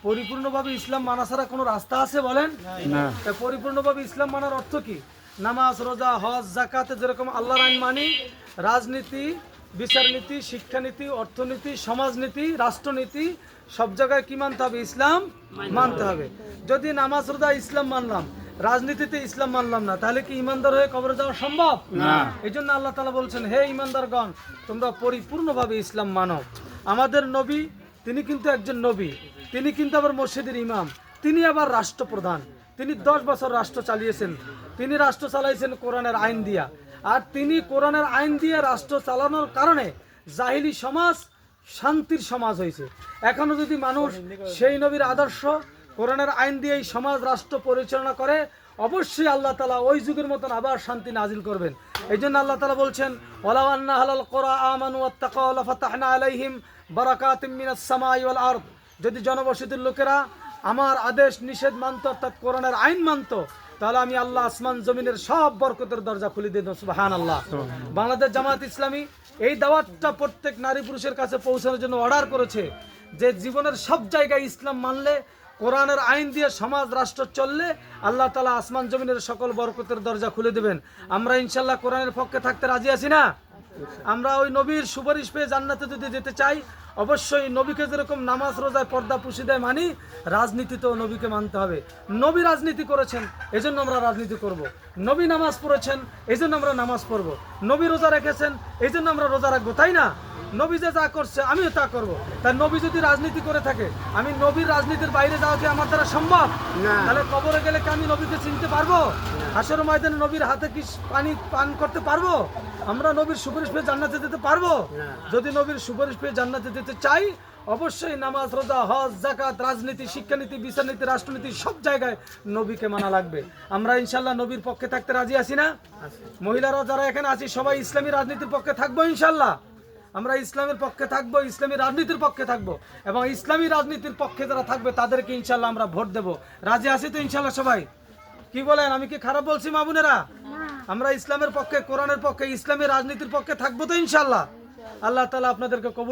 পরিপূর্ণভাবে ইসলাম মানা ছাড়া কোনো রাস্তা আছে বলেন না। পরিপূর্ণভাবে ইসলাম মানার অর্থ কি? নামাজ, রোজা, হজ, যাকাতে যেরকম আল্লাহর আইন মানি, রাজনীতি, বিচারনীতি, শিক্ষানীতি, অর্থনীতি, সমাজনীতি, রাষ্ট্রনীতি সব জায়গায় কি মানতে হবে? ইসলাম মানতে হবে। যদি নামাজ, রোজা ইসলাম মানলাম, রাজনীতিতে ইসলাম মানলাম না, তাহলে কি ইমানদার হয়ে কবরে যাওয়া সম্ভব না? এই জন্য আল্লাহ তাআলা বলছেন, হে ইমানদারগণ, তোমরা পরিপূর্ণভাবে ইসলাম মানো। আমাদের নবী, তিনি কিন্তু একজন নবী, তিনি কিন্তু আবার মসজিদের ইমাম, তিনি আবার রাষ্ট্রপ্রধান। তিনি 10 বছর রাষ্ট্র চালিয়েছেন। তিনি রাষ্ট্র চালাইছেন কোরআনের আইন দিয়া। আর তিনি কোরআনের আইন দিয়ে রাষ্ট্র চালানোর কারণে জাহিলি সমাজ শান্তির সমাজ হয়েছে। এখনো যদি মানুষ সেই নবীর আদর্শ কোরআনের আইন দিয়ে এই সমাজ রাষ্ট্র পরিচালনা করে, অবশ্যই আল্লাহ তাআলা ওই যুগের মতন আবার শান্তি নাজিল করবেন। এই জন্য আল্লাহ তাআলা বলছেন, ওয়ালাউ আন্না আহলাল কুরা আমানু ওয়াত্তাকাউ লাফাতাহনা আলাইহিম বারাকাতিম মিনাস সামাই ওয়াল আরদ। যদি জনবসতির লোকেরা আমার আদেশ নিষেধ মানত, অর্থাৎ কোরআনের আইন মানত, তাহলে আমি আল্লাহ আসমান জমিনের সব বরকতের দরজা খুলে দিতাম। সুবহানাল্লাহ। বাংলাদেশ জামাত ইসলামী এই দাওয়াতটা প্রত্যেক নারী পুরুষের কাছে পৌঁছানোর জন্য অর্ডার করেছে যে জীবনের সব জায়গায় ইসলাম মানলে, কোরআনের আইন দিয়ে সমাজ রাষ্ট্র চললে আল্লাহ তাআলা আসমান জমিনের সকল বরকতের দরজা খুলে দেবেন। আমরা ইনশাআল্লাহ কোরআনের পক্ষে থাকতে রাজি আছি না? আমরা ওই নবীর সুপারিশ পেয়ে জান্নাতে যদি যেতে চাই, অবশ্যই নবীকে যেরকম নামাজ, রোজায়, পর্দা, পুশিদায় মানি, রাজনীতিতেও নবীকে মানতে হবে। নবী রাজনীতি করেছেন, এজন্য আমরা রাজনীতি করব। নবী নামাজ পড়েছেন, এজন্য আমরা নামাজ পড়ব। নবী রোজা রেখেছেন, এজন্য আমরা রোজা রাখবো, তাই না? নবী যে যা করছে আমিও তা করব। তাই নবী যদি রাজনীতি করে থাকে, আমি নবীর রাজনীতির বাইরে যাওয়া কি আমার দ্বারা সম্ভব? তাহলে কবরে গেলে কি আমি নবীকে চিনতে পারবো? হাসর ময়দানে নবীর হাতে কি পানি পান করতে পারবো? আমরা নবীর সুপারিশ পেয়ে জান্নাতে যেতে পারবো? যদি নবীর সুপারিশ পেয়ে জান্নাতে যেতে চাই, অবশ্যই নামাজ, রোজা, হজ, যাকাত, রাজনীতি, শিক্ষানীতি, বিচারনীতি, রাষ্ট্রনীতি সব জায়গায় নবীকে মানা লাগবে। আমরা ইনশাআল্লাহ নবীর পক্ষে থাকতে রাজি আছি না? মহিলারা যারা এখানে আছি সবাই ইসলামী রাজনীতির পক্ষে থাকবো ইনশাআল্লাহ। আমরা ইসলামের পক্ষে থাকবো, ইসলামী রাজনীতির পক্ষে থাকবো, এবং ইসলামী রাজনীতির পক্ষে যারা থাকবে তাদেরকে ইনশাআল্লাহ আমরা ভোট দেব। রাজি আছি তো ইনশাআল্লাহ সবাই? কি বলেন? আমি কি খারাপ বলছি মা বোনেরা? আমরা ইসলামের পক্ষে, কোরআনের পক্ষে, ইসলামী রাজনীতির পক্ষে থাকবো তো ইনশাআল্লাহ। আল্লাহ তাআলা আপনাদেরকে কবুল